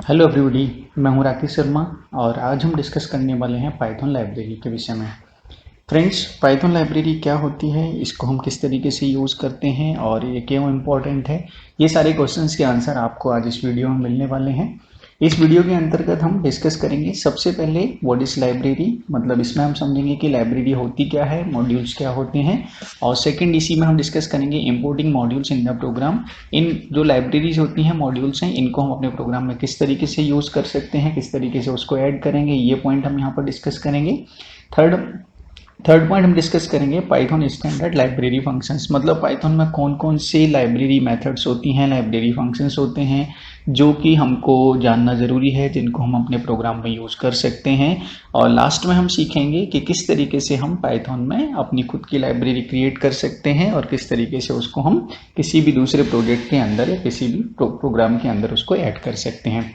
Hello everybody, मैं हूं राकेश शर्मा और आज हम डिस्कस करने वाले हैं पाइथन लाइब्रेरी के विषय में। फ्रेंड्स, पाइथन लाइब्रेरी क्या होती है, इसको हम किस तरीके से यूज़ करते हैं और ये क्यों इम्पोर्टेंट है, ये सारे क्वेश्चंस के आंसर आपको आज इस वीडियो में मिलने वाले हैं। इस वीडियो के अंतर्गत हम डिस्कस करेंगे सबसे पहले व्हाट इज़ लाइब्रेरी, मतलब इसमें हम समझेंगे कि लाइब्रेरी होती क्या है, मॉड्यूल्स क्या होते हैं, और सेकंड इसी में हम डिस्कस करेंगे importing modules in the program. इन जो लाइब्रेरीज होती हैं, मॉड्यूल्स हैं, इनको हम अपने प्रोग्राम में किस तरीके से यूज़ कर सकते हैं, किस तरीके से उसको ऐड करेंगे, ये पॉइंट हम यहाँ पर डिस्कस करेंगे। थर्ड पॉइंट हम डिस्कस करेंगे पाइथन स्टैंडर्ड लाइब्रेरी फंक्शंस, मतलब पाइथन में कौन कौन से लाइब्रेरी मेथड्स होती हैं, लाइब्रेरी फंक्शंस होते हैं जो कि हमको जानना ज़रूरी है, जिनको हम अपने प्रोग्राम में यूज़ कर सकते हैं। और लास्ट में हम सीखेंगे कि किस तरीके से हम पाइथन में अपनी खुद की लाइब्रेरी क्रिएट कर सकते हैं और किस तरीके से उसको हम किसी भी दूसरे प्रोजेक्ट के अंदर या किसी भी प्रोग्राम के अंदर उसको ऐड कर सकते हैं।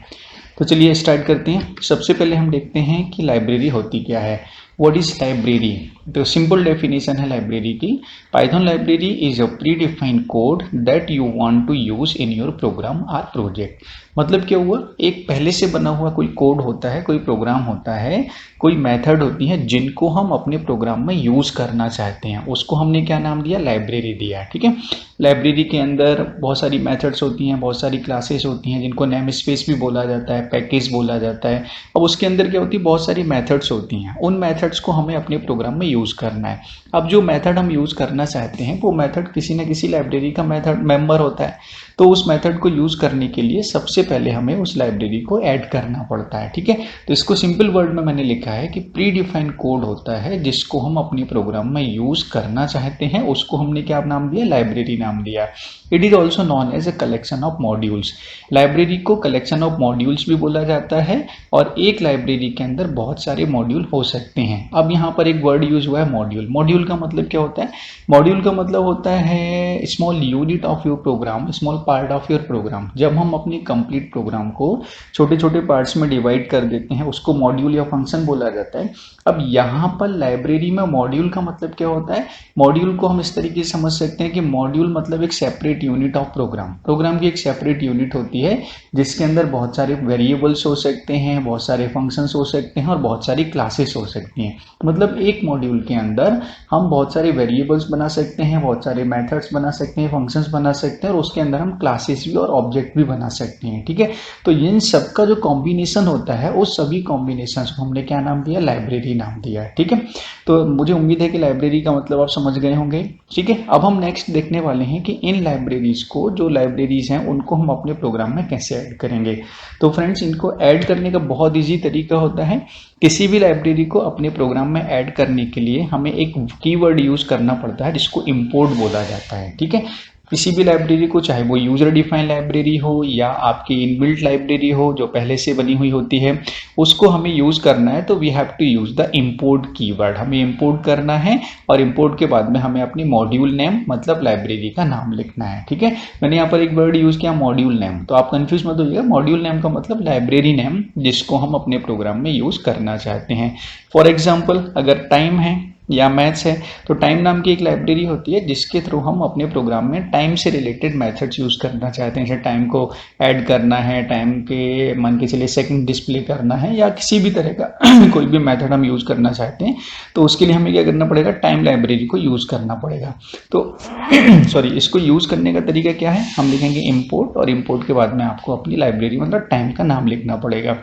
तो चलिए स्टार्ट करते हैं। सबसे पहले हम देखते हैं कि लाइब्रेरी होती क्या है। What is library? तो सिंपल डेफिनेशन है लाइब्रेरी की। Python library is a predefined code that you want to use in your program और प्रोजेक्ट। मतलब क्या हुआ, एक पहले से बना हुआ कोई कोड होता है, कोई प्रोग्राम होता है, कोई मेथड होती है जिनको हम अपने प्रोग्राम में यूज करना चाहते हैं, उसको हमने क्या नाम दिया, लाइब्रेरी दिया है। ठीक है, लाइब्रेरी के अंदर बहुत सारी मेथड्स होती हैं, बहुत सारी क्लासेस होती हैं जिनको नेम स्पेस भी बोला जाता है, पैकेज बोला जाता है। अब उसके अंदर क्या होती है, बहुत सारी मेथड्स होती हैं, उन मेथड्स को हमें अपने प्रोग्राम में यूज़ करना है। अब जो मेथड हम यूज़ करना चाहते हैं वो मेथड किसी न किसी लाइब्रेरी का मेथड मेंबर होता है, तो उस मेथड को यूज़ करने के लिए सबसे पहले हमें उस लाइब्रेरी को ऐड करना पड़ता है। ठीक है, तो इसको सिंपल वर्ड में मैंने लिखा है कि प्री डिफाइंड कोड होता है जिसको हम अपने प्रोग्राम में यूज़ करना चाहते हैं, उसको हमने क्या नाम दिया, लाइब्रेरी नाम दिया। It is also known as a collection of modules. Library को कलेक्शन ऑफ मॉड्यूल्स भी बोला जाता है और एक लाइब्रेरी के अंदर बहुत सारे मॉड्यूल हो सकते हैं। अब यहाँ पर एक वर्ड यूज हुआ है मॉड्यूल। मॉड्यूल का मतलब क्या होता है? मॉड्यूल का मतलब होता है small unit of your program, small part of your program. जब हम अपनी कंप्लीट प्रोग्राम को छोटे छोटे पार्ट्स में डिवाइड कर देते हैं, उसको मॉड्यूल या फंक्शन बोला जाता है। अब यहाँ पर लाइब्रेरी में मॉड्यूल का मतलब क्या होता है? मॉड्यूल को हम इस तरीके से समझ सकते हैं कि मॉड्यूल मतलब एक separate unit of program. Program की एक सेपरेट यूनिट होती है जिसके अंदर बहुत सारे वेरिएबल्स हो सकते हैं, बहुत सारे फंक्शंस हो सकते हैं और बहुत सारी क्लासेस हो सकती हैं। मतलब एक मॉड्यूल के अंदर हम बहुत सारे वेरिएबल्स बना सकते हैं, बहुत सारे मेथड्स बना सकते हैं, फंक्शंस बना सकते हैं और उसके अंदर हम क्लासेस भी और ऑब्जेक्ट भी बना सकते हैं। ठीक है, तो इन सबका जो कॉम्बिनेशन होता है उस सभी कॉम्बिनेशन को हमने क्या नाम दिया, लाइब्रेरी नाम दिया है। ठीक है, तो मुझे उम्मीद है कि लाइब्रेरी का मतलब आप समझ गए होंगे। ठीक है, अब हम नेक्स्ट देखने वाले हैं कि इन लाइब्रेरीज को, जो लाइब्रेरीज हैं उनको हम अपने प्रोग्राम में कैसे ऐड करेंगे। तो फ्रेंड्स, इनको ऐड करने का बहुत ईजी तरीका होता है। किसी भी लाइब्रेरी को अपने प्रोग्राम में ऐड करने के लिए हमें एक कीवर्ड यूज करना पड़ता है जिसको इंपोर्ट बोला जाता है। ठीक है, किसी भी लाइब्रेरी को, चाहे वो यूजर डिफाइंड लाइब्रेरी हो या आपकी इनबिल्ट लाइब्रेरी हो जो पहले से बनी हुई होती है, उसको हमें यूज करना है तो we have to use the import keyword. हमें इंपोर्ट करना है और इंपोर्ट के बाद में हमें अपनी मॉड्यूल नेम मतलब लाइब्रेरी का नाम लिखना है। ठीक है, मैंने यहाँ पर एक वर्ड यूज किया मॉड्यूल नेम, तो आप कंफ्यूज मत होइएगा। मॉड्यूल नेम का मतलब लाइब्रेरी नेम जिसको हम अपने प्रोग्राम में यूज करना चाहते हैं। फॉर एग्जाम्पल, अगर टाइम है या मैथ्स है तो टाइम नाम की एक लाइब्रेरी होती है जिसके थ्रू हम अपने प्रोग्राम में टाइम से रिलेटेड मेथड्स यूज करना चाहते हैं। जैसे टाइम को ऐड करना है, टाइम के मान के चलिए सेकंड डिस्प्ले करना है या किसी भी तरह का कोई भी मेथड हम यूज करना चाहते हैं, तो उसके लिए हमें क्या करना पड़ेगा, टाइम लाइब्रेरी को यूज करना पड़ेगा। तो सॉरी, इसको यूज करने का तरीका क्या है, हम लिखेंगे इंपोर्ट और इंपोर्ट के बाद में आपको अपनी लाइब्रेरी मतलब टाइम का नाम लिखना पड़ेगा।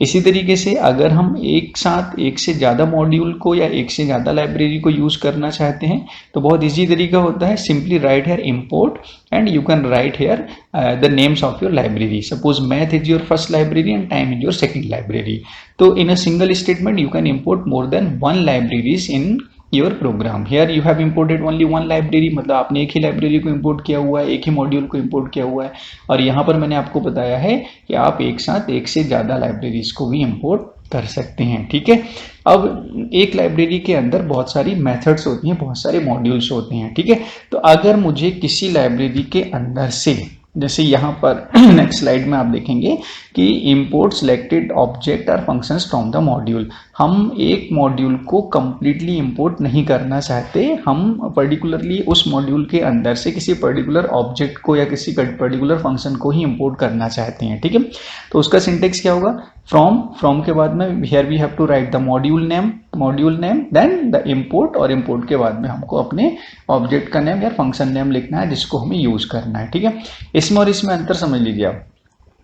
इसी तरीके से अगर हम एक साथ एक से ज़्यादा मॉड्यूल को या एक से ज़्यादा लाइब्रेरी को यूज़ करना चाहते हैं तो बहुत इजी तरीका होता है, simply write here import and you can write here the names of your library. Suppose math is your first library and time is your second library, तो in a single statement you can import more than one libraries in your program. Here you have imported only one library, मतलब आपने एक ही library को import किया हुआ है, एक ही module को इंपोर्ट किया हुआ है। और यहाँ पर मैंने आपको बताया है कि आप एक साथ एक से ज़्यादा लाइब्रेरीज को भी इंपोर्ट कर सकते हैं। ठीक है, अब एक लाइब्रेरी के अंदर बहुत सारी मेथड्स होती हैं, बहुत सारे मॉड्यूल्स होते हैं। ठीक है, तो अगर मुझे किसी लाइब्रेरी के अंदर से जैसे यहाँ पर नेक्स्ट स्लाइड में आप देखेंगे कि इंपोर्ट सिलेक्टेड ऑब्जेक्ट और फंक्शंस फ्रॉम द मॉड्यूल। हम एक मॉड्यूल को कंप्लीटली इंपोर्ट नहीं करना चाहते, हम पर्टिकुलरली उस मॉड्यूल के अंदर से किसी पर्टिकुलर ऑब्जेक्ट को या किसी पर्टिकुलर फंक्शन को ही इंपोर्ट करना चाहते हैं, ठीक है। तो उसका सिंटेक्स क्या होगा, फ्रॉम के बाद में here we have to write the module name then the import, और इंपोर्ट के बाद में हमको अपने ऑब्जेक्ट का नेम या फंक्शन नेम लिखना है जिसको हमें यूज करना है, ठीक है। इसमें और इसमें अंतर समझ लीजिए आप।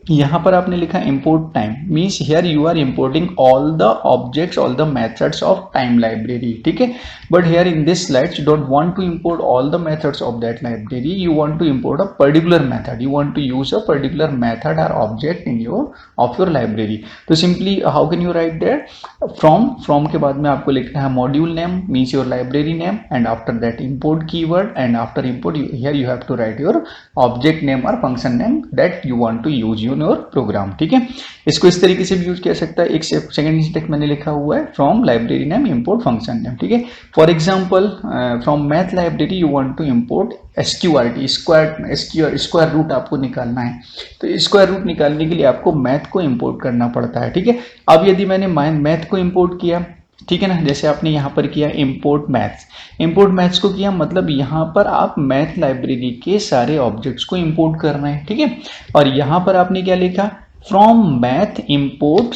यहाँ पर आपने लिखा import time means here you are importing all the objects, all the methods of time library, ठीक है। but here in this slides you don't want to import all the methods of that library, you want to import a particular method, you want to use a particular method or object in your library। तो simply how can you write there, from के बाद में आपको लिखना है module name means your library name, and after that import keyword, and after import here you have to write your object name or function name that you want to use your program, ठीक है। इसको इस तरीके से भी use किया सकता है। एक सेकंड सिंटेक्स मैंने लिखा हुआ है from library name import function name, ठीक है। For example from math library you want to import SQRT, square root आपको निकालना है। तो स्क्वायर रूट निकालने के लिए आपको मैथ को इंपोर्ट करना पड़ता है, ठीक है। अब यदि मैंने मैथ को इंपोर्ट किया, ठीक है ना, जैसे आपने यहाँ पर किया इंपोर्ट मैथ्स को किया, मतलब यहाँ पर आप मैथ लाइब्रेरी के सारे ऑब्जेक्ट्स को इंपोर्ट कर रहे हैं, ठीक है। और यहाँ पर आपने क्या लिखा, फ्रॉम मैथ्स इंपोर्ट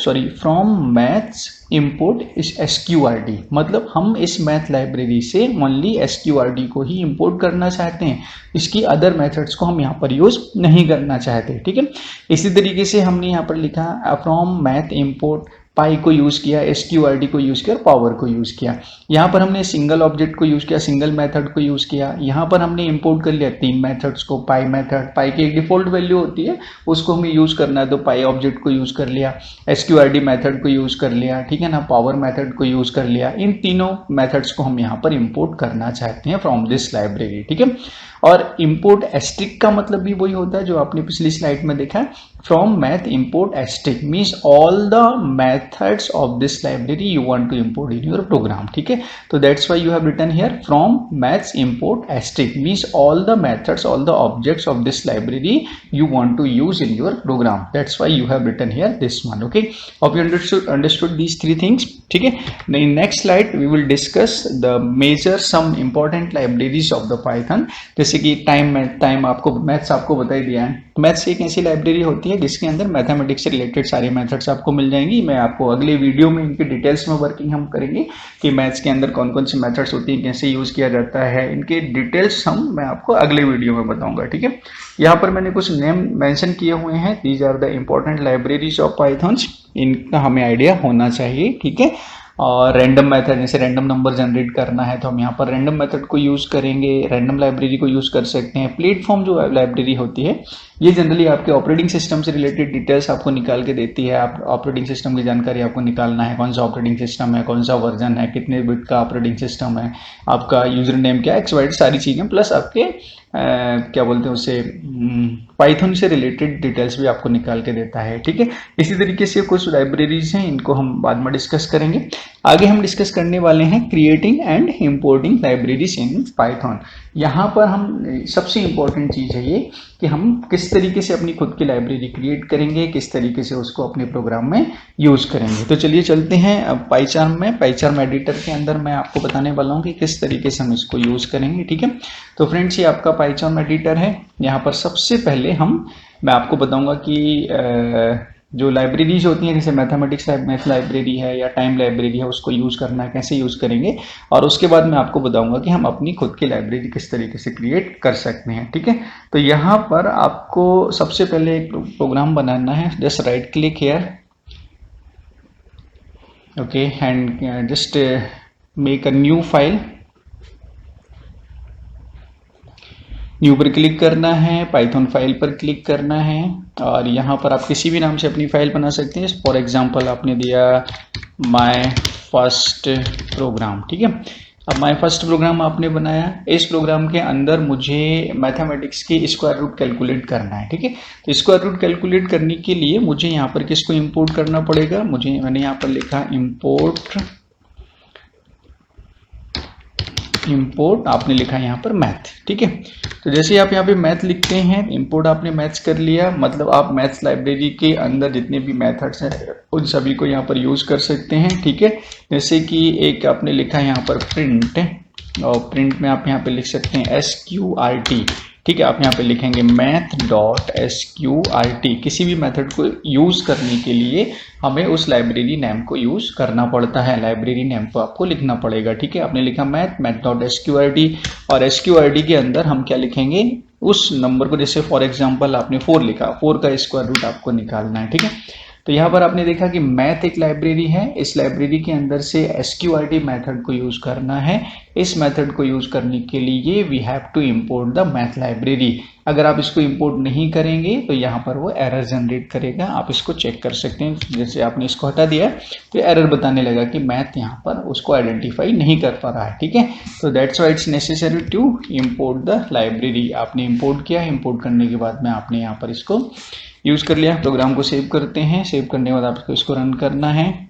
SQRT, मतलब हम इस मैथ लाइब्रेरी से ओनली SQRT को ही इंपोर्ट करना चाहते हैं, इसकी अदर मेथड्स को हम यहाँ पर यूज नहीं करना चाहते, ठीक है। इसी तरीके से हमने यहाँ पर लिखा फ्रॉम मैथ इंपोर्ट पाई को यूज किया, SQRT को यूज किया और पावर को यूज किया। यहाँ पर हमने सिंगल ऑब्जेक्ट को यूज किया, सिंगल मेथड को यूज किया। यहाँ पर हमने इंपोर्ट कर लिया 3 मेथड्स को, पाई मेथड, पाई की एक डिफॉल्ट वैल्यू होती है उसको हमें यूज करना है, तो पाई ऑब्जेक्ट को यूज कर लिया, SQRT मेथड को यूज कर लिया, ठीक है ना, पावर मेथड को यूज कर लिया। इन तीनों मेथड्स को हम यहाँ पर इंपोर्ट करना चाहते हैं फ्रॉम दिस लाइब्रेरी, ठीक है। और इंपोर्ट एस्ट्रिक का मतलब भी वही होता है जो आपने पिछली स्लाइड में देखा है, from math import asterisk means all the methods of this library you want to import in your program, ठीक है। तो that's why you have written here from maths import asterisk means all the methods, all the objects of this library you want to use in your program, that's why you have written here this one, okay। hope you understood these 3 things, ठीक है। in next slide we will discuss the major some important libraries of the Python, जैसे कि time आपको maths आपको बता ही दिया है। Maths एक ऐसी लाइब्रेरी होती है जिसके अंदर मैथमेटिक्स से रिलेटेड सारी मेथड्स आपको मिल जाएंगी। मैं आपको अगले वीडियो में इनकी डिटेल्स में वर्किंग हम करेंगे कि मैथ्स के अंदर कौन कौन सी मेथड्स होती हैं, कैसे यूज किया जाता है, इनके डिटेल्स मैं आपको अगले वीडियो में बताऊंगा, ठीक है। यहाँ पर मैंने कुछ नेम मेंशन किए हुए हैं, these are the important libraries of Python's, इनका हमें आइडिया होना चाहिए, ठीक है। और रैंडम मेथड, जैसे रैंडम नंबर जनरेट करना है तो हम यहाँ पर रैंडम मेथड को यूज़ करेंगे, रैंडम लाइब्रेरी को यूज़ कर सकते हैं। प्लेटफॉर्म जो लाइब्रेरी होती है ये जनरली आपके ऑपरेटिंग सिस्टम से रिलेटेड डिटेल्स आपको निकाल के देती है। आप ऑपरेटिंग सिस्टम की जानकारी आपको निकालना है, कौन सा ऑपरेटिंग सिस्टम है, कौन सा वर्जन है, कितने बिट का ऑपरेटिंग सिस्टम है, आपका यूजर नेम क्या है, XY सारी चीज़ें, प्लस आपके क्या बोलते हैं उसे पाइथन से रिलेटेड डिटेल्स भी आपको निकाल के देता है, ठीक है। इसी तरीके से कुछ लाइब्रेरीज हैं, इनको हम बाद में डिस्कस करेंगे। आगे हम डिस्कस करने वाले हैं creating and importing libraries in Python. यहाँ पर हम सबसे इम्पोर्टेंट चीज़ है ये कि हम किस तरीके से अपनी खुद की लाइब्रेरी क्रिएट करेंगे, किस तरीके से उसको अपने प्रोग्राम में यूज़ करेंगे। तो चलिए चलते हैं पाइचार्म में। पाइचार्म एडिटर के अंदर मैं आपको बताने वाला हूँ कि किस तरीके से हम इसको यूज़ करेंगे, ठीक है। तो फ्रेंड्स ये आपका पाइचार्म एडिटर है। यहाँ पर सबसे पहले मैं आपको बताऊँगा कि जो लाइब्रेरीज होती हैं, जैसे मैथ लाइब्रेरी है या टाइम लाइब्रेरी है, उसको यूज़ करना है, कैसे यूज़ करेंगे, और उसके बाद मैं आपको बताऊंगा कि हम अपनी खुद की लाइब्रेरी किस तरीके से क्रिएट कर सकते हैं, ठीक है। तो यहाँ पर आपको सबसे पहले एक प्रोग्राम बनाना है। Just right click here, okay, and just make a new file. New पर क्लिक करना है, पाइथन फाइल पर क्लिक करना है, और यहाँ पर आप किसी भी नाम से अपनी फाइल बना सकते हैं। फॉर एग्जांपल आपने दिया माय फर्स्ट प्रोग्राम, ठीक है। अब माय फर्स्ट प्रोग्राम आपने बनाया, इस प्रोग्राम के अंदर मुझे मैथमेटिक्स की स्क्वायर रूट कैलकुलेट करना है, ठीक है। तो स्क्वायर रूट कैलकुलेट करने के लिए मुझे यहाँ पर किसको इंपोर्ट करना पड़ेगा, मैंने यहाँ पर लिखा इंपोर्ट इंपोर्ट आपने लिखा है यहाँ पर मैथ, ठीक है। तो जैसे आप यहाँ पे मैथ लिखते हैं, इंपोर्ट आपने मैथ्स कर लिया, मतलब आप मैथ्स लाइब्रेरी के अंदर जितने भी मेथड्स हैं उन सभी को यहाँ पर यूज कर सकते हैं, ठीक है। जैसे कि एक आपने लिखा है यहाँ पर प्रिंट, और प्रिंट में आप यहाँ पे लिख सकते हैं SQRT, ठीक है। आप यहाँ पे लिखेंगे math.sqrt। किसी भी मेथड को यूज करने के लिए हमें उस लाइब्रेरी नेम को यूज करना पड़ता है, लाइब्रेरी नेम को आपको लिखना पड़ेगा, ठीक है। आपने लिखा math.sqrt, और SQRT के अंदर हम क्या लिखेंगे, उस नंबर को, जैसे फॉर एग्जांपल आपने 4 लिखा, 4 का स्क्वायर रूट आपको निकालना है, ठीक है। तो यहाँ पर आपने देखा कि मैथ एक लाइब्रेरी है, इस लाइब्रेरी के अंदर से SQRT मेथड को यूज करना है। इस मेथड को यूज करने के लिए we have to import the math library. अगर आप इसको इंपोर्ट नहीं करेंगे तो यहाँ पर वो एरर जनरेट करेगा, आप इसको चेक कर सकते हैं। जैसे आपने इसको हटा दिया तो एरर बताने लगा कि मैथ यहाँ पर उसको आइडेंटिफाई नहीं कर पा रहा है, ठीक है। तो that's why it's necessary to import the library. आपने इंपोर्ट किया, इंपोर्ट करने के बाद में आपने यहाँ पर इसको यूज कर लिया। प्रोग्राम को सेव करते हैं, सेव करने के बाद आपको इसको रन करना है,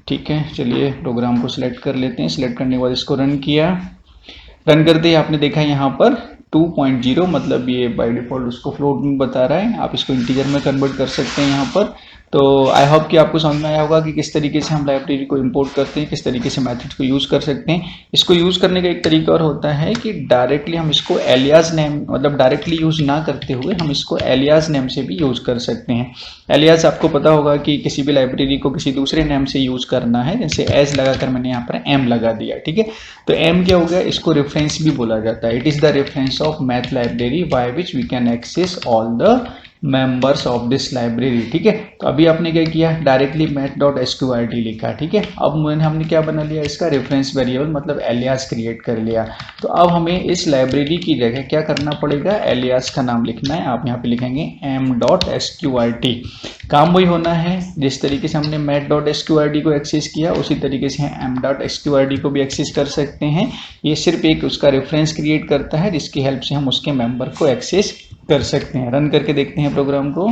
ठीक है। चलिए प्रोग्राम को सिलेक्ट कर लेते हैं, सिलेक्ट करने के बाद इसको रन किया। रन करते ही आपने देखा यहाँ पर 2.0, मतलब ये बाय डिफॉल्ट उसको फ्लोट में बता रहा है, आप इसको इंटीजर में कन्वर्ट कर सकते हैं यहाँ पर। तो आई होप कि आपको समझ में आया होगा कि किस तरीके से हम लाइब्रेरी को इंपोर्ट करते हैं, किस तरीके से मेथड्स को यूज कर सकते हैं। इसको यूज करने का एक तरीका और होता है कि डायरेक्टली हम इसको एलियास नेम, मतलब डायरेक्टली यूज ना करते हुए हम इसको एलियास नेम से भी यूज कर सकते हैं। एलियास आपको पता होगा कि किसी भी लाइब्रेरी को किसी दूसरे नेम से यूज करना है, जैसे एज लगाकर मैंने यहाँ पर एम लगा दिया, ठीक है। तो एम क्या हो गया, इसको रेफरेंस भी बोला जाता है। It is the reference of math library by which we can access all the members of this library, ठीक है। तो अभी आपने क्या किया, डायरेक्टली math.sqrt लिखा, ठीक है। अब हमने क्या बना लिया, इसका रेफरेंस वेरिएबल, मतलब एलियास क्रिएट कर लिया। तो अब हमें इस लाइब्रेरी की जगह क्या करना पड़ेगा, एलियास का नाम लिखना है। आप यहाँ पे लिखेंगे m.sqrt। काम वही होना है, जिस तरीके से हमने math.sqrt को एक्सेस किया उसी तरीके से m.sqrt को भी एक्सेस कर सकते हैं। ये सिर्फ एक उसका रेफरेंस क्रिएट करता है जिसकी हेल्प से हम उसके मेंबर को एक्सेस कर सकते हैं। रन करके देखते हैं प्रोग्राम को।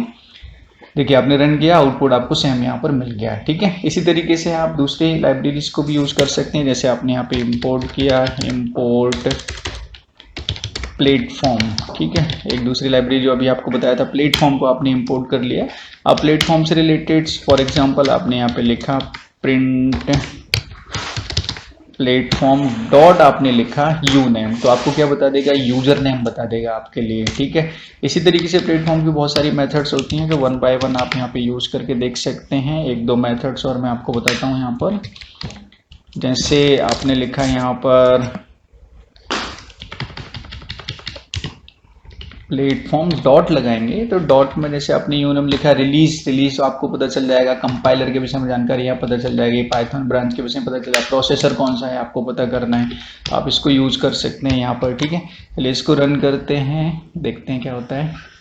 देखिए आपने रन किया, आउटपुट आपको सेम यहाँ पर मिल गया, ठीक है। इसी तरीके से आप दूसरे लाइब्रेरीज को भी यूज कर सकते हैं। जैसे आपने यहाँ पे इंपोर्ट किया, इंपोर्ट प्लेटफॉर्म, ठीक है। एक दूसरी लाइब्रेरी जो अभी आपको बताया था प्लेटफॉर्म को आपने इंपोर्ट कर लिया। अब प्लेटफॉर्म से रिलेटेड फॉर एग्जांपल आपने यहाँ पे लिखा प्रिंट प्लेटफॉर्म डॉट आपने लिखा यू नेम, तो आपको क्या बता देगा, यूजर नेम बता देगा आपके लिए, ठीक है। इसी तरीके से प्लेटफॉर्म की बहुत सारी मेथड्स होती हैं जो वन बाय वन आप यहाँ पे यूज करके देख सकते हैं। एक दो मेथड्स और मैं आपको बताता हूँ यहाँ पर। जैसे आपने लिखा यहाँ पर प्लेटफॉर्म डॉट लगाएंगे, तो डॉट में जैसे आपने यूनम लिखा रिलीज तो आपको पता चल जाएगा, कंपाइलर के विषय में जानकारी यहाँ पता चल जाएगी, पाइथन ब्रांच के विषय में पता चल जाएगा, प्रोसेसर कौन सा है आपको पता करना है, आप इसको यूज कर सकते हैं यहाँ पर, ठीक है। चलिए इसको रन करते हैं, देखते हैं क्या होता है।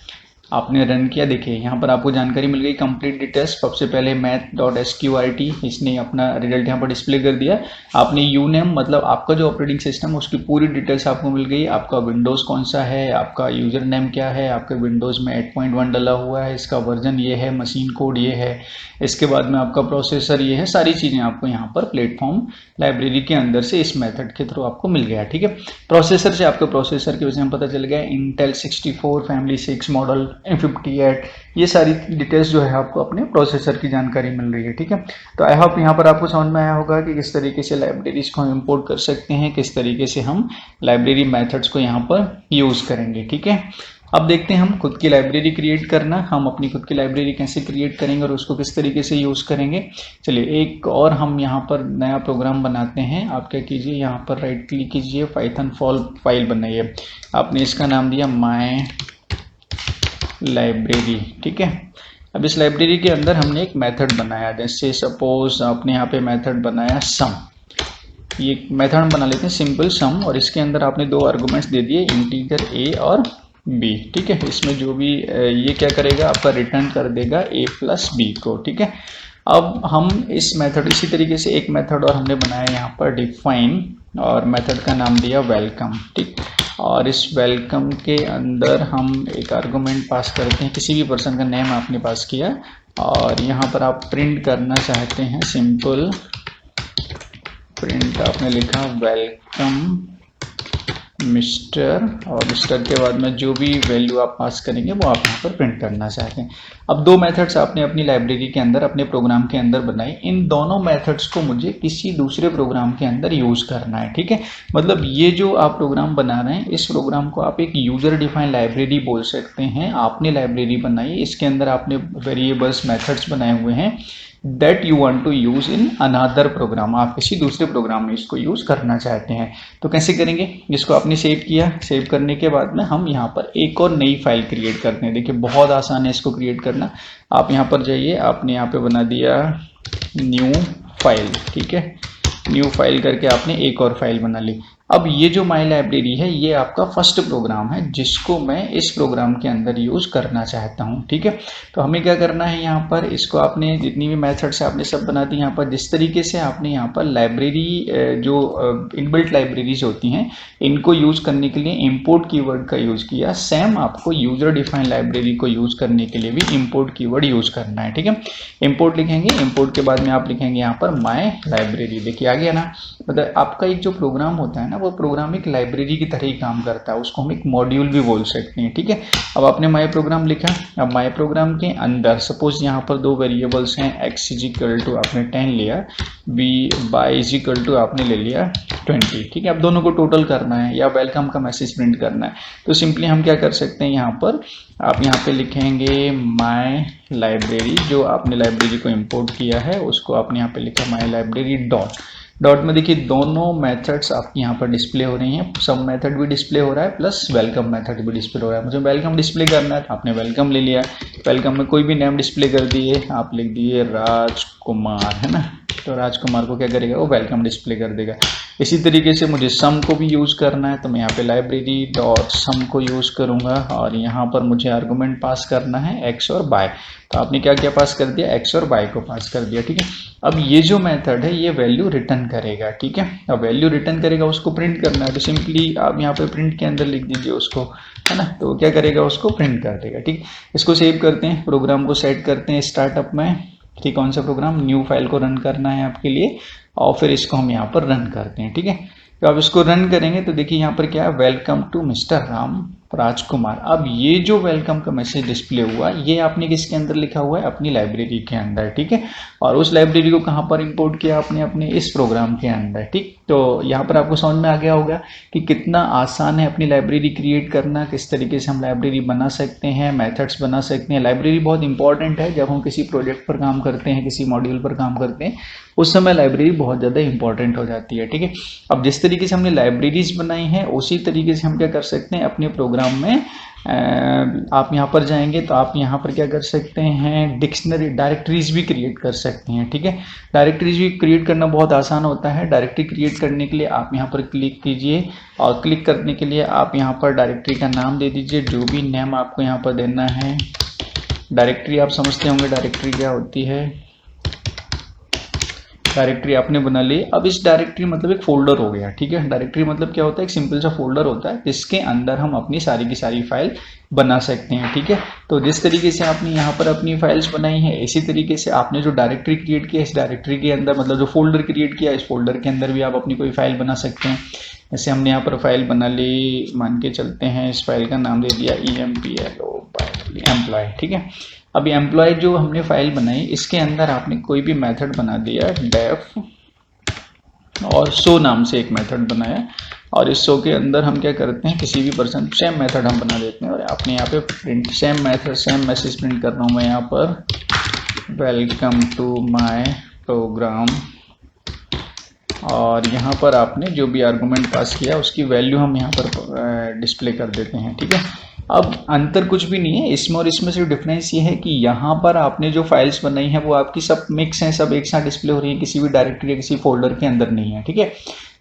आपने रन किया, देखिए यहाँ पर आपको जानकारी मिल गई कंप्लीट डिटेल्स। सबसे पहले math.sqrt इसने अपना रिजल्ट यहाँ पर डिस्प्ले कर दिया। आपने यूनेम मतलब आपका जो ऑपरेटिंग सिस्टम उसकी पूरी डिटेल्स आपको मिल गई। आपका विंडोज़ कौन सा है, आपका यूजर नेम क्या है, आपके विंडोज़ में 8.1 डला हुआ है, इसका वर्जन ये है, मशीन कोड ये है, इसके बाद में आपका प्रोसेसर ये है, सारी चीज़ें आपको यहाँ पर प्लेटफॉर्म लाइब्रेरी के अंदर से इस मेथड के थ्रू आपको मिल गया, ठीक है। प्रोसेसर से आपके प्रोसेसर के विषय में पता चल गया, इंटेल 64 फैमिली 6 मॉडल 58, ये सारी डिटेल्स जो है आपको अपने प्रोसेसर की जानकारी मिल रही है, ठीक है। तो आई होप यहाँ पर आपको समझ में आया होगा कि किस तरीके से लाइब्रेरीज को हम इंपोर्ट कर सकते हैं, किस तरीके से हम लाइब्रेरी मेथड्स को यहाँ पर यूज करेंगे, ठीक है। अब देखते हैं हम खुद की लाइब्रेरी क्रिएट करना, हम अपनी खुद की लाइब्रेरी कैसे क्रिएट करेंगे और उसको किस तरीके से यूज करेंगे। चलिए एक और हम यहाँ पर नया प्रोग्राम बनाते हैं। आप क्या कीजिए, यहाँ पर राइट क्लिक कीजिए, पाइथन फाइल बनाइए। आपने इसका नाम दिया माय लाइब्रेरी, ठीक है। अब इस लाइब्रेरी के अंदर हमने एक मेथड बनाया, जैसे सपोज आपने यहाँ पे मेथड बनाया सम, ये मेथड बना लेते हैं सिंपल सम, और इसके अंदर आपने दो आर्गुमेंट्स दे दिए, इंटीजर ए और बी, ठीक है। इसमें जो भी ये क्या करेगा, आपका रिटर्न कर देगा ए प्लस बी को, ठीक है। अब हम इस मेथड, इसी तरीके से एक मेथड और हमने बनाया यहाँ पर डिफाइन, और मेथड का नाम दिया वेलकम, ठीक। और इस वेलकम के अंदर हम एक आर्गुमेंट पास करते हैं, किसी भी पर्सन का नेम आपने पास किया, और यहाँ पर आप प्रिंट करना चाहते हैं सिंपल प्रिंट आपने लिखा वेलकम मिस्टर, और मिस्टर के बाद में जो भी वैल्यू आप पास करेंगे वो आप यहाँ पर प्रिंट करना चाहते हैं। अब दो मेथड्स आपने अपनी लाइब्रेरी के अंदर अपने प्रोग्राम के अंदर बनाई, इन दोनों मेथड्स को मुझे किसी दूसरे प्रोग्राम के अंदर यूज़ करना है, ठीक है। मतलब ये जो आप प्रोग्राम बना रहे हैं, इस प्रोग्राम को आप एक यूजर डिफाइंड लाइब्रेरी बोल सकते हैं। आपने लाइब्रेरी बनाई, इसके अंदर आपने वेरिएबल्स मेथड्स बनाए हुए हैं that you want to use in another program, आप किसी दूसरे प्रोग्राम में इसको यूज़ करना चाहते हैं। तो कैसे करेंगे, इसको आपने सेव किया, सेव करने के बाद में हम यहाँ पर एक और नई फाइल क्रिएट करते हैं। देखिए बहुत आसान है इसको क्रिएट करना। आप यहाँ पर जाइए, आपने यहाँ पे बना दिया न्यू फाइल, ठीक है। न्यू फाइल करके आपने एक और फाइल बना ली। अब ये जो माई लाइब्रेरी है ये आपका फर्स्ट प्रोग्राम है जिसको मैं इस प्रोग्राम के अंदर यूज़ करना चाहता हूँ, ठीक है। तो हमें क्या करना है, यहाँ पर इसको आपने जितनी भी मेथड्स है आपने सब बना दी। यहाँ पर जिस तरीके से आपने यहाँ पर लाइब्रेरी जो इनबिल्ट लाइब्रेरीज होती हैं इनको यूज़ करने के लिए इम्पोर्ट कीवर्ड का यूज़ किया, सेम आपको यूजर डिफाइंड लाइब्रेरी को यूज़ करने के लिए भी इम्पोर्ट कीवर्ड यूज़ करना है, ठीक है। इम्पोर्ट लिखेंगे, इम्पोर्ट के बाद में आप लिखेंगे यहाँ पर माई लाइब्रेरी। देखिए आ गया ना, मतलब आपका एक जो प्रोग्राम होता है ना वो प्रोग्राम एक लाइब्रेरी की तरह ही काम करता है, उसको हम एक मॉड्यूल भी बोल सकते हैं, ठीक है। अब आपने माई प्रोग्राम लिखा, अब माई प्रोग्राम के अंदर सपोज यहाँ पर दो वेरिएबल्स हैं, x इजिकल टू आपने 10 लिया, b बाई इजिकल टू आपने ले लिया 20, ठीक है। अब दोनों को टोटल करना है या वेलकम का मैसेज प्रिंट करना है, तो सिंपली हम क्या कर सकते हैं, यहाँ पर आप यहाँ पे लिखेंगे माई लाइब्रेरी, जो आपने लाइब्रेरी को इम्पोर्ट किया है उसको आपने यहाँ पे लिखा माई लाइब्रेरी डॉट में। देखिए दोनों मेथड्स आपके यहाँ पर डिस्प्ले हो रही हैं, सब मेथड भी डिस्प्ले हो रहा है प्लस वेलकम मेथड भी डिस्प्ले हो रहा है। मुझे वेलकम डिस्प्ले करना है तो आपने वेलकम ले लिया, वेलकम में कोई भी नेम डिस्प्ले कर दिए, आप लिख दिए राजकुमार, है ना। तो राजकुमार को क्या करेगा, वो वेलकम डिस्प्ले कर देगा। इसी तरीके से मुझे सम को भी यूज़ करना है तो मैं यहाँ पे लाइब्रेरी डॉट सम को यूज़ करूँगा, और यहाँ पर मुझे आर्गूमेंट पास करना है एक्स और बाय। तो आपने क्या क्या पास कर दिया, एक्स और बाय को पास कर दिया, ठीक है। अब ये जो मेथड है ये वैल्यू रिटर्न करेगा, ठीक है। अब वैल्यू रिटर्न करेगा, उसको प्रिंट करना है तो सिंपली आप यहाँ पे प्रिंट के अंदर लिख दीजिए उसको, है ना। तो क्या करेगा, उसको प्रिंट कर देगा, ठीक। इसको सेव करते हैं, प्रोग्राम को सेट करते हैं स्टार्टअप में, ठीक। कौन सा प्रोग्राम, न्यू फाइल को रन करना है आपके लिए, और फिर इसको हम यहाँ पर रन करते हैं, ठीक है। तो अब इसको रन करेंगे तो देखिए यहाँ पर क्या है, वेलकम टू मिस्टर राजकुमार। अब ये जो वेलकम का मैसेज डिस्प्ले हुआ ये आपने किसके अंदर लिखा हुआ है, अपनी लाइब्रेरी के अंदर, ठीक है। और उस लाइब्रेरी को कहाँ पर इंपोर्ट किया आपने, अपने इस प्रोग्राम के अंदर, ठीक। तो यहाँ पर आपको समझ में आ गया होगा कि कितना आसान है अपनी लाइब्रेरी क्रिएट करना, किस तरीके से हम लाइब्रेरी बना सकते हैं, मेथड्स बना सकते हैं। लाइब्रेरी बहुत इंपॉर्टेंट है, जब हम किसी प्रोजेक्ट पर काम करते हैं, किसी मॉड्यूल पर काम करते हैं, उस समय लाइब्रेरी बहुत ज़्यादा इंपॉर्टेंट हो जाती है, ठीक है। अब जिस तरीके से हमने लाइब्रेरीज बनाई हैं उसी तरीके से हम क्या कर सकते हैं अपने प्रोग्राम में, आप यहाँ पर जाएंगे तो आप यहाँ पर क्या कर सकते हैं, डिक्शनरी डायरेक्टरीज भी क्रिएट कर सकते हैं, ठीक है। डायरेक्टरीज भी क्रिएट करना बहुत आसान होता है। डायरेक्टरी क्रिएट करने के लिए आप यहाँ पर क्लिक कीजिए, और क्लिक करने के लिए आप यहाँ पर डायरेक्टरी का नाम दे दीजिए, जो भी नेम आपको यहाँ पर देना है। डायरेक्टरी आप समझते होंगे डायरेक्टरी क्या होती है, डायरेक्टरी आपने बना ली। अब इस डायरेक्टरी मतलब एक फोल्डर हो गया, ठीक है। डायरेक्टरी मतलब क्या होता है, एक सिंपल सा फोल्डर होता है जिसके अंदर हम अपनी सारी की सारी फाइल बना सकते हैं, ठीक है। तो जिस तरीके से आपने यहाँ पर अपनी फाइल्स बनाई है इसी तरीके से आपने जो डायरेक्टरी क्रिएट किया इस डायरेक्टरी के अंदर, मतलब जो फोल्डर क्रिएट किया इस फोल्डर के अंदर भी आप अपनी कोई फाइल बना सकते हैं। जैसे हमने यहाँ पर फाइल बना ली, मान के चलते हैं इस फाइल का नाम दे दिया एम्प्लॉय, ठीक है। अभी एम्प्लॉय जो हमने फाइल बनाई इसके अंदर आपने कोई भी मेथड बना दिया, डेफ और शो नाम से एक मेथड बनाया, और इस शो के अंदर हम क्या करते हैं, किसी भी पर्सन सेम मेथड हम बना देते हैं, और आपने यहाँ पे print same method same message print कर रहा हूँ मैं यहाँ पर, वेलकम टू माय प्रोग्राम। और यहाँ पर आपने जो भी आर्गूमेंट पास किया उसकी वैल्यू हम यहाँ पर डिस्प्ले कर देते हैं, ठीक है। अब अंतर कुछ भी नहीं है इसमें और इसमें, सिर्फ डिफरेंस ये है कि यहाँ पर आपने जो फाइल्स बनाई हैं वो आपकी सब मिक्स हैं, सब एक साथ डिस्प्ले हो रही है, किसी भी डायरेक्टरी या किसी फोल्डर के अंदर नहीं है, ठीक है।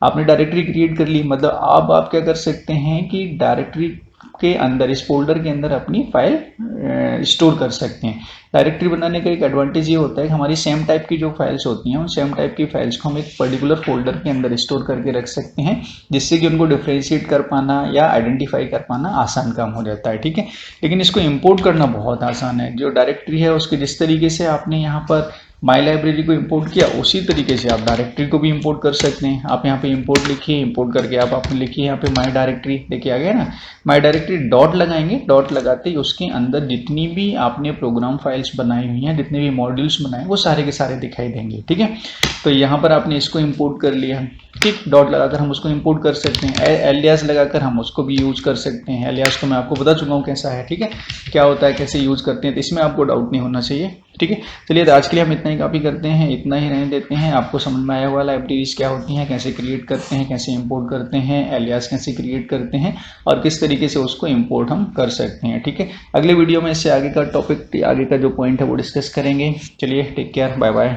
आपने डायरेक्टरी क्रिएट कर ली, मतलब अब आप क्या कर सकते हैं कि डायरेक्टरी के अंदर, इस फोल्डर के अंदर अपनी फाइल स्टोर कर सकते हैं। डायरेक्टरी बनाने का एक एडवांटेज ये होता है कि हमारी सेम टाइप की जो फाइल्स होती हैं उन सेम टाइप की फाइल्स को हम एक पर्टिकुलर फोल्डर के अंदर स्टोर करके रख सकते हैं, जिससे कि उनको डिफ्रेंशिएट कर पाना या आइडेंटिफाई कर पाना आसान काम हो जाता है, ठीक है। लेकिन इसको इंपोर्ट करना बहुत आसान है। जो डायरेक्टरी है उसके जिस तरीके से आपने यहाँ पर माई लाइब्रेरी को इंपोर्ट किया, उसी तरीके से आप डायरेक्टरी को भी इंपोर्ट कर सकते हैं। आप यहाँ पे इंपोर्ट लिखिए, इंपोर्ट करके आप आपने लिखिए यहाँ पे माई डायरेक्टरी, देखिए आ गया ना, माई डायरेक्टरी डॉट लगाएंगे, डॉट लगाते ही उसके अंदर जितनी भी आपने प्रोग्राम फाइल्स बनाई हुई हैं, जितने भी मॉड्यूल्स बनाए वो सारे के सारे दिखाई देंगे। ठीक है, तो यहाँ पर आपने इसको इंपोर्ट कर लिया, ठीक, डॉट लगाकर हम उसको इंपोर्ट कर सकते हैं, एलियास लगाकर हम उसको भी यूज कर सकते हैं। एलियास तो मैं आपको बता चुका हूँ कैसा है, ठीक है, क्या होता है, कैसे यूज करते हैं, तो इसमें आपको डाउट नहीं होना चाहिए। ठीक है, चलिए तो आज के लिए हम इतना ही काफ़ी करते हैं, इतना ही रहने देते हैं। आपको समझ में आया हुआ लाइब्रेरीज क्या होती हैं, कैसे क्रिएट करते हैं, कैसे इंपोर्ट करते हैं, एलियास कैसे क्रिएट करते हैं और किस तरीके से उसको इंपोर्ट हम कर सकते हैं। ठीक है, अगले वीडियो में इससे आगे का टॉपिक, आगे का जो पॉइंट है वो डिस्कस करेंगे। चलिए, टेक केयर, बाय बाय।